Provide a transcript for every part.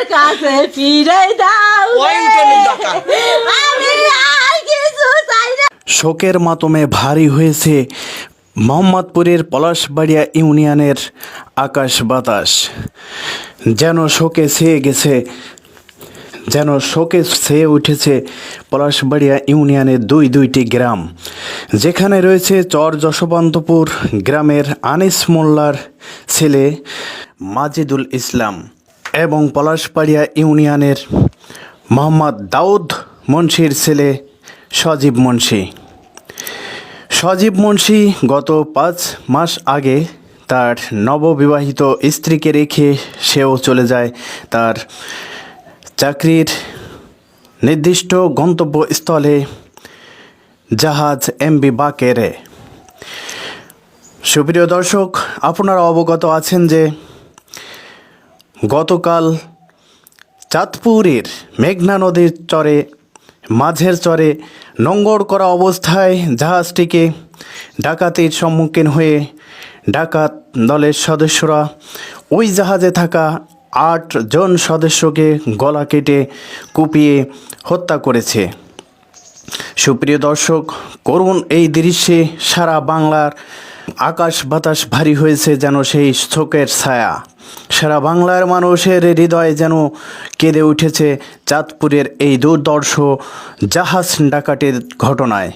আমার কাছে ফিরে দাও আমি আর কিছু চাই না। শোকের মাতমে ভারী হয়েছে মোহাম্মদপুরের পলাশবাড়িয়া ইউনিয়নের আকাশ বাতাস। যেন শোকে ছেয়ে উঠেছে পলাশবাড়িয়া ইউনিয়নের দুইটি গ্রাম, যেখানে রয়েছে চর যশবন্তপুর গ্রামের আনিস মোল্লার ছেলে মাজিদুল ইসলাম এবং পলাশবাড়িয়া ইউনিয়নের মোহাম্মদ দাউদ মুন্সির ছেলে সজীব মুন্সি। সজীব মুন্সি গত 5 মাস আগে তার নববিবাহিত স্ত্রীকে রেখে সেও চলে যায় তার চাকরির নির্দিষ্ট গন্তব্যস্থলে জাহাজ এমবি বাকেরে। সুপ্রিয় দর্শক, আপনারা অবগত আছেন যে গতকাল চাঁদপুরের মেঘনা নদীর মাঝের চরে নোঙর করা অবস্থায় জাহাজটিকে ডাকাতির সম্মুখীন হয়ে ডাকাত দলের সদস্যরা ওই জাহাজে থাকা 8 জন সদস্যকে গলা কেটে কুপিয়ে হত্যা করেছে। সুপ্রিয় দর্শক, করুণ এই দৃশ্যে সারা বাংলার আকাশ বাতাস ভারী হয়েছে যেন সেই শোকের ছায়া। সারা বাংলার মানুষের হৃদয়ে যেন কেঁদে উঠেছে চাঁদপুরের এই দুর্ধর্ষ জাহাজ ডাকাতির ঘটনায়।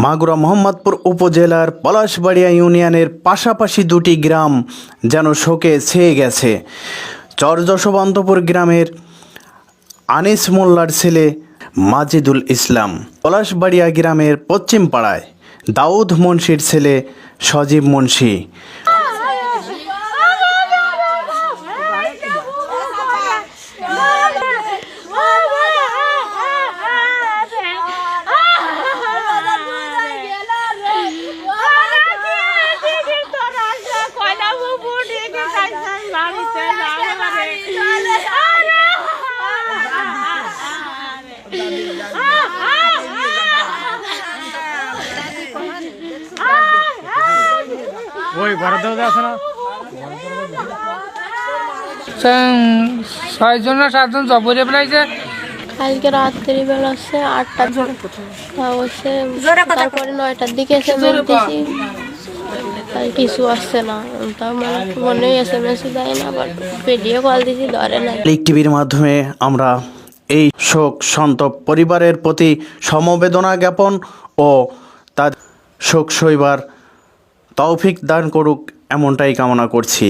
মাগুরা মোহাম্মদপুর উপজেলার পলাশবাড়িয়া ইউনিয়নের পাশাপাশি 2টি গ্রাম যেন শোকে ছেয়ে গেছে। চর যশবন্তপুর গ্রামের আনিস মোল্লার ছেলে মাজিদুল ইসলাম, পলাশবাড়িয়া গ্রামের পশ্চিম পাড়ায় দাউদ মুন্সির ছেলে সজীব মুন্সি। ওই ঘরে তো আছে না 6 জন না 7 জন জবরে বেলাইছে কালকে রাত্রি বেলা হচ্ছে 8টার হচ্ছে, তারপরে 9টার দিকে SMS দিয়েছি, কিছু আসছে না। তার মনে SMS দেয় না, আবার ভিডিও কল দিয়েছি, ধরে না। লিগ টিভির মাধ্যমে আমরা এই শোক সন্তপ পরিবারের প্রতি সমবেদনা জ্ঞাপন ও তার শোক সইবার তৌফিক দান করুক এমনটাই কামনা করছি।